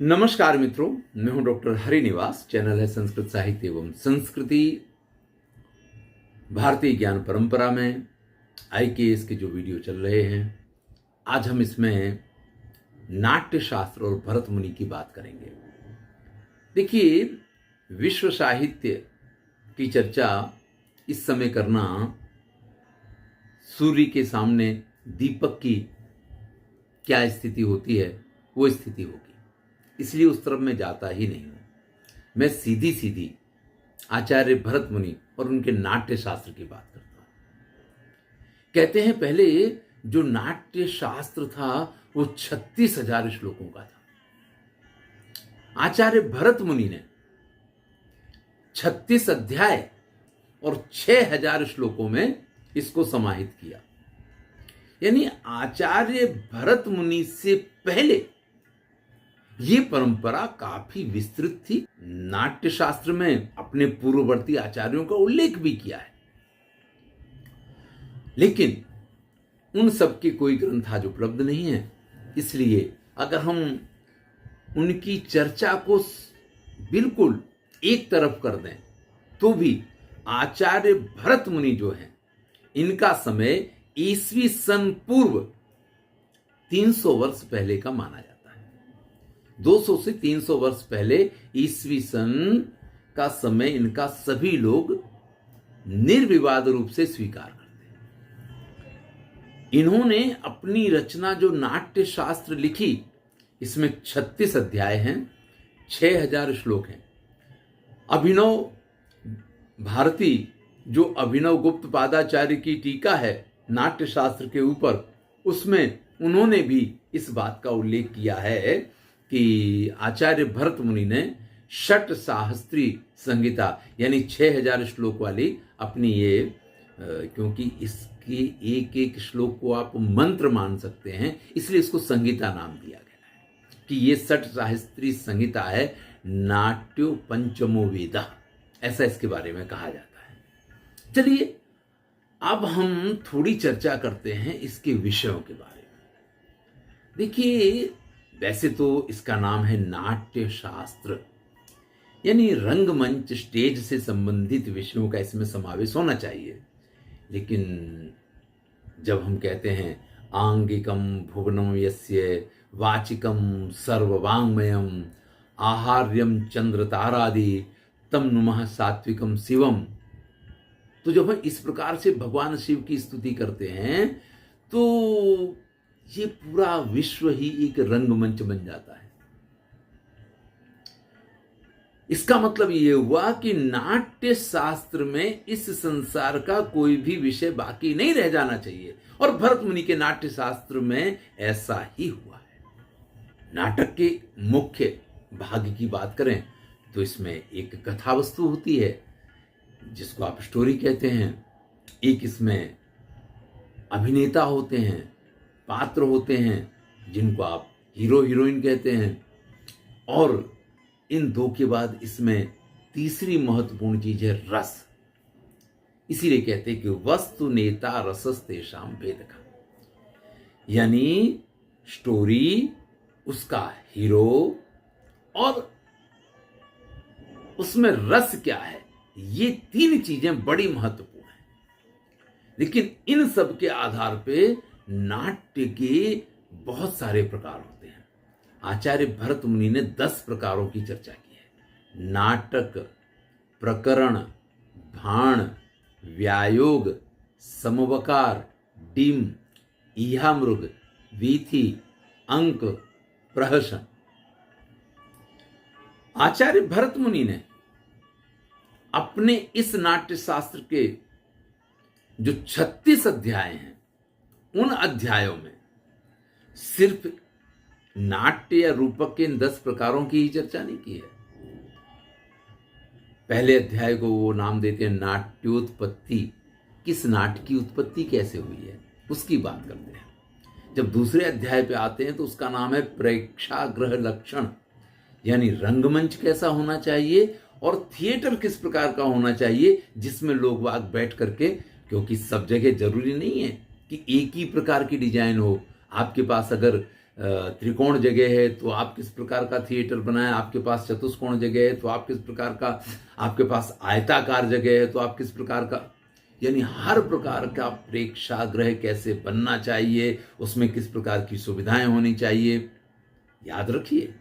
नमस्कार मित्रों, मैं हूं डॉक्टर हरिनिवास। चैनल है संस्कृत साहित्य एवं संस्कृति। भारतीय ज्ञान परंपरा में आईकेएस के जो वीडियो चल रहे हैं, आज हम इसमें नाट्य शास्त्र और भरत मुनि की बात करेंगे। देखिए, विश्व साहित्य की चर्चा इस समय करना सूर्य के सामने दीपक की क्या स्थिति होती है, वो स्थिति होगी। इसलिए उस तरफ मैं जाता ही नहीं हूं। मैं सीधी सीधी आचार्य भरत मुनि और उनके नाट्य शास्त्र की बात करता हूं। कहते हैं पहले जो नाट्य शास्त्र था वो 36,000 श्लोकों का था। आचार्य भरत मुनि ने 36 अध्याय और 6,000 श्लोकों में इसको समाहित किया। यानी आचार्य भरत मुनि से पहले ये परंपरा काफी विस्तृत थी। नाट्य शास्त्र में अपने पूर्ववर्ती आचार्यों का उल्लेख भी किया है, लेकिन उन सब के कोई ग्रंथ आज उपलब्ध नहीं है। इसलिए अगर हम उनकी चर्चा को बिल्कुल एक तरफ कर दें तो भी आचार्य भरत मुनि जो हैं, इनका समय ईसवी सन पूर्व 300 वर्ष पहले का माना जाता है। 200 से 300 वर्ष पहले ईसवी सन का समय इनका सभी लोग निर्विवाद रूप से स्वीकार करते हैं। इन्होंने अपनी रचना जो नाट्य शास्त्र लिखी, इसमें 36 अध्याय हैं, 6,000 श्लोक हैं। अभिनव भारती जो अभिनव गुप्त पादाचार्य की टीका है नाट्य शास्त्र के ऊपर, उसमें उन्होंने भी इस बात का उल्लेख किया है कि आचार्य भरत मुनि ने षट सहस्त्री संहिता यानी 6,000 श्लोक वाली अपनी ये, क्योंकि इसके एक एक श्लोक को आप मंत्र मान सकते हैं, इसलिए इसको संहिता नाम दिया गया है कि ये षट सहस्त्री संहिता है, नाट्यो पंचमो वेद, ऐसा इसके बारे में कहा जाता है। चलिए अब हम थोड़ी चर्चा करते हैं इसके विषयों के बारे में। देखिए, वैसे तो इसका नाम है नाट्य शास्त्र, यानी रंगमंच स्टेज से संबंधित विषयों का इसमें समावेश होना चाहिए। लेकिन जब हम कहते हैं आंगिकम भुवनम यस्य वाचिकम सर्ववांगमयम आहार्यम चंद्र तारादि तम नुमः सात्विकम शिवम, तो जब हम इस प्रकार से भगवान शिव की स्तुति करते हैं तो ये पूरा विश्व ही एक रंगमंच बन जाता है। इसका मतलब ये हुआ कि नाट्य शास्त्र में इस संसार का कोई भी विषय बाकी नहीं रह जाना चाहिए, और भरत मुनि के नाट्य शास्त्र में ऐसा ही हुआ है। नाटक के मुख्य भाग की बात करें तो इसमें एक कथा वस्तु होती है जिसको आप स्टोरी कहते हैं, एक इसमें अभिनेता होते हैं, पात्र होते हैं जिनको आप हीरो हीरोइन कहते हैं, और इन दो के बाद इसमें तीसरी महत्वपूर्ण चीज है रस। इसीलिए कहते हैं कि वस्तु नेता रसस्तेषाम भेदक, यानी स्टोरी, उसका हीरो और उसमें रस क्या है, ये तीन चीजें बड़ी महत्वपूर्ण हैं। लेकिन इन सब के आधार पे नाट्य के बहुत सारे प्रकार होते हैं। आचार्य भरत मुनि ने 10 प्रकारों की चर्चा की है। नाटक, प्रकरण, भाण, व्यायोग, समवकार, डिम, ईहामृग, वीथी, अंक, प्रहसन। आचार्य भरत मुनि ने अपने इस नाट्य शास्त्र के जो 36 अध्याय हैं, उन अध्यायों में सिर्फ नाट्य या रूपक के इन 10 प्रकारों की ही चर्चा नहीं की है। पहले अध्याय को वो नाम देते हैं नाट्योत्पत्ति, किस नाट्य की उत्पत्ति कैसे हुई है उसकी बात करते हैं। जब दूसरे अध्याय पे आते हैं तो उसका नाम है प्रेक्षागृह लक्षण, यानी रंगमंच कैसा होना चाहिए और थिएटर किस प्रकार का होना चाहिए जिसमें लोग वाग बैठ करके, क्योंकि सब जगह जरूरी नहीं है कि एक ही प्रकार की डिजाइन हो। आपके पास अगर त्रिकोण जगह है तो आप किस प्रकार का थिएटर बनाएं, आपके पास चतुष्कोण जगह है तो आप किस प्रकार का, आपके पास आयताकार जगह है तो आप किस प्रकार का, यानी हर प्रकार का प्रेक्षागृह कैसे बनना चाहिए, उसमें किस प्रकार की सुविधाएं होनी चाहिए। याद रखिए,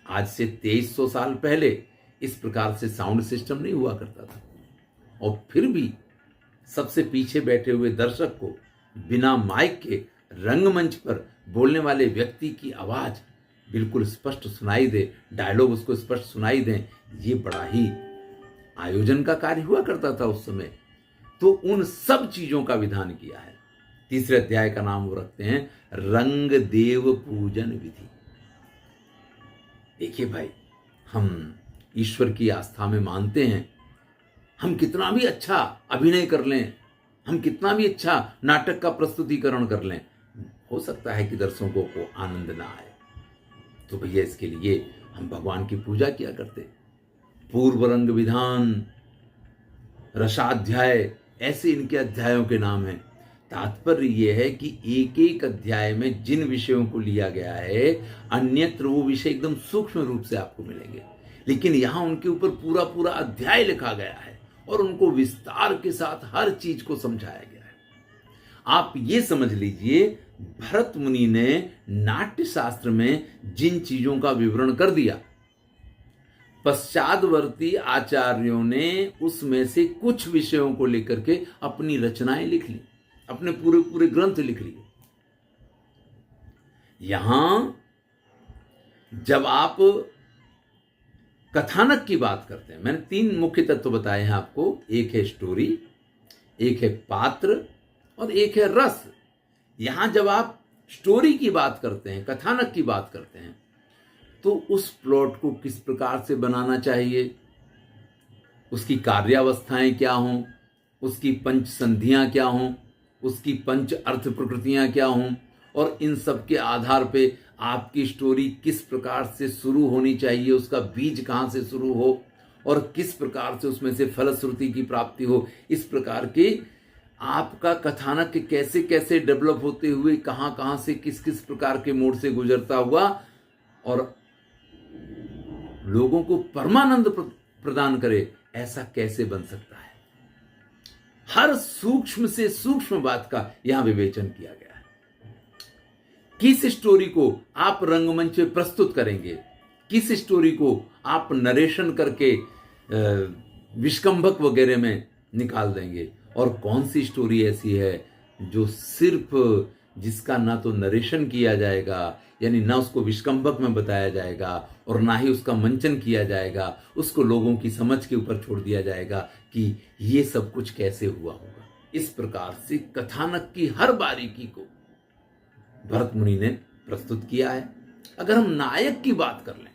आज से 2300 साल पहले इस प्रकार से साउंड सिस्टम नहीं हुआ करता था, और फिर भी सबसे पीछे बैठे हुए दर्शक को बिना माइक के रंगमंच पर बोलने वाले व्यक्ति की आवाज बिल्कुल स्पष्ट सुनाई दे, डायलॉग उसको स्पष्ट सुनाई दें, ये बड़ा ही आयोजन का कार्य हुआ करता था उस समय। तो उन सब चीजों का विधान किया है। तीसरे अध्याय का नाम वो रखते हैं रंग देव पूजन विधि। देखिए भाई, हम ईश्वर की आस्था में मानते हैं, हम कितना भी अच्छा अभिनय कर लें, हम कितना भी अच्छा नाटक का प्रस्तुतिकरण कर लें, हो सकता है कि दर्शकों को आनंद ना आए। तो भैया इसके लिए हम भगवान की पूजा किया करते। पूर्व रंग विधान, रसाध्याय, ऐसे इनके अध्यायों के नाम हैं। तात्पर्य यह है कि एक एक अध्याय में जिन विषयों को लिया गया है, अन्यत्र वो विषय एकदम सूक्ष्म रूप से आपको मिलेंगे, लेकिन यहां उनके ऊपर पूरा पूरा अध्याय लिखा गया है और उनको विस्तार के साथ हर चीज को समझाया गया है। आप ये समझ लीजिए, भरत मुनि ने नाट्य शास्त्र में जिन चीजों का विवरण कर दिया, पश्चातवर्ती आचार्यों ने उसमें से कुछ विषयों को लेकर के अपनी रचनाएं लिख ली, अपने पूरे पूरे ग्रंथ लिख लिए। यहां जब आप कथानक की बात करते हैं, मैंने 3 मुख्य तत्व बताए हैं आपको, एक है स्टोरी, एक है पात्र और एक है रस। यहां जब आप स्टोरी की बात करते हैं, कथानक की बात करते हैं, तो उस प्लॉट को किस प्रकार से बनाना चाहिए, उसकी कार्यावस्थाएं क्या हों, उसकी पंच संधियां क्या हों, उसकी पंच अर्थ प्रकृतियां क्या हों, और इन सब के आधार पे आपकी स्टोरी किस प्रकार से शुरू होनी चाहिए, उसका बीज कहां से शुरू हो और किस प्रकार से उसमें से फलश्रुति की प्राप्ति हो। इस प्रकार के आपका कथानक कैसे कैसे डेवलप होते हुए कहां कहां से किस किस प्रकार के मोड़ से गुजरता हुआ और लोगों को परमानंद प्रदान करे, ऐसा कैसे बन सकता है। हर सूक्ष्म से सूक्ष्म बात का यहां विवेचन किया गया है। किस स्टोरी को आप रंगमंच पे प्रस्तुत करेंगे, किस स्टोरी को आप नरेशन करके विष्कंभक वगैरह में निकाल देंगे, और कौन सी स्टोरी ऐसी है जो सिर्फ जिसका ना तो नरेशन किया जाएगा, यानी ना उसको विष्कंभक में बताया जाएगा और ना ही उसका मंचन किया जाएगा, उसको लोगों की समझ के ऊपर छोड़ दिया जाएगा कि ये सब कुछ कैसे हुआ होगा। इस प्रकार से कथानक की हर बारीकी को भरत मुनि ने प्रस्तुत किया है। अगर हम नायक की बात कर लें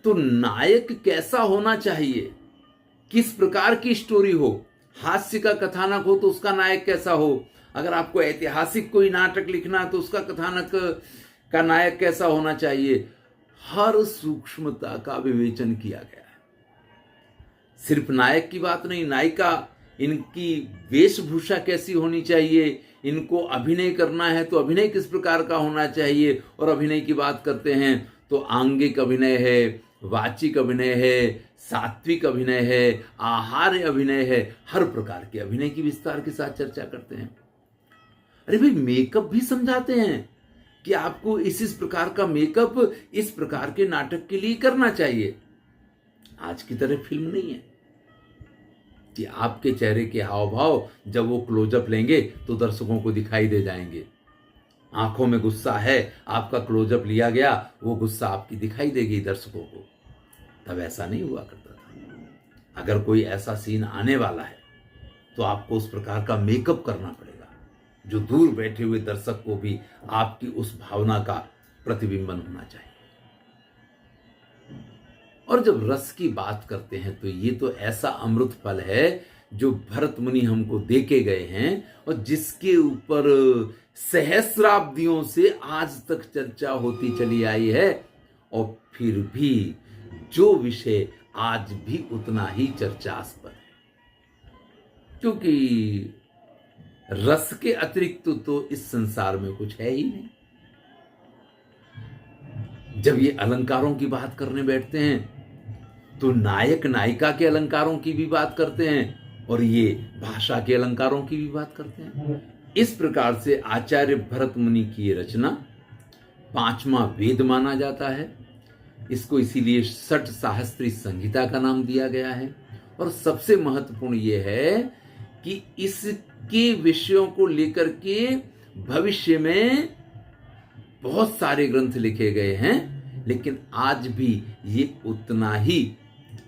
तो नायक कैसा होना चाहिए, किस प्रकार की स्टोरी हो, हास्य का कथानक हो तो उसका नायक कैसा हो, अगर आपको ऐतिहासिक कोई नाटक लिखना है तो उसका कथानक का नायक कैसा होना चाहिए, हर सूक्ष्मता का विवेचन किया गया है। सिर्फ नायक की बात नहीं, नायिका, इनकी वेशभूषा कैसी होनी चाहिए, इनको अभिनय करना है तो अभिनय किस प्रकार का होना चाहिए, और अभिनय की बात करते हैं तो आंगिक अभिनय है, वाचिक अभिनय है, सात्विक अभिनय है, आहार्य अभिनय है, हर प्रकार के अभिनय की विस्तार के साथ चर्चा करते हैं। अरे भाई, मेकअप भी समझाते हैं कि आपको इस प्रकार का मेकअप इस प्रकार के नाटक के लिए करना चाहिए। आज की तरह फिल्म नहीं है कि आपके चेहरे के हाव भाव जब वो क्लोजअप लेंगे तो दर्शकों को दिखाई दे जाएंगे। आंखों में गुस्सा है, आपका क्लोजअप लिया गया, वो गुस्सा आपकी दिखाई देगी दर्शकों को। तब ऐसा नहीं हुआ करता था। अगर कोई ऐसा सीन आने वाला है तो आपको उस प्रकार का मेकअप करना पड़ेगा जो दूर बैठे हुए दर्शक को भी आपकी उस भावना का प्रतिबिंबन होना चाहिए। और जब रस की बात करते हैं तो ये तो ऐसा अमृत फल है जो भरत मुनि हमको दे के गए हैं और जिसके ऊपर सहस्राब्दियों से आज तक चर्चा होती चली आई है, और फिर भी जो विषय आज भी उतना ही चर्चास्पद है, क्योंकि रस के अतिरिक्त तो इस संसार में कुछ है ही नहीं। जब ये अलंकारों की बात करने बैठते हैं तो नायक नायिका के अलंकारों की भी बात करते हैं और ये भाषा के अलंकारों की भी बात करते हैं। इस प्रकार से आचार्य भरत मुनि की ये रचना 5वां वेद माना जाता है। इसको इसीलिए षट सहस्त्री संहिता का नाम दिया गया है। और सबसे महत्वपूर्ण ये है कि इसके विषयों को लेकर के भविष्य में बहुत सारे ग्रंथ लिखे गए हैं, लेकिन आज भी ये उतना ही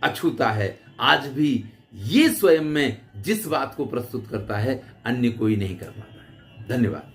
अछूता है। आज भी ये स्वयं में जिस बात को प्रस्तुत करता है अन्य कोई नहीं कर पाता है। धन्यवाद।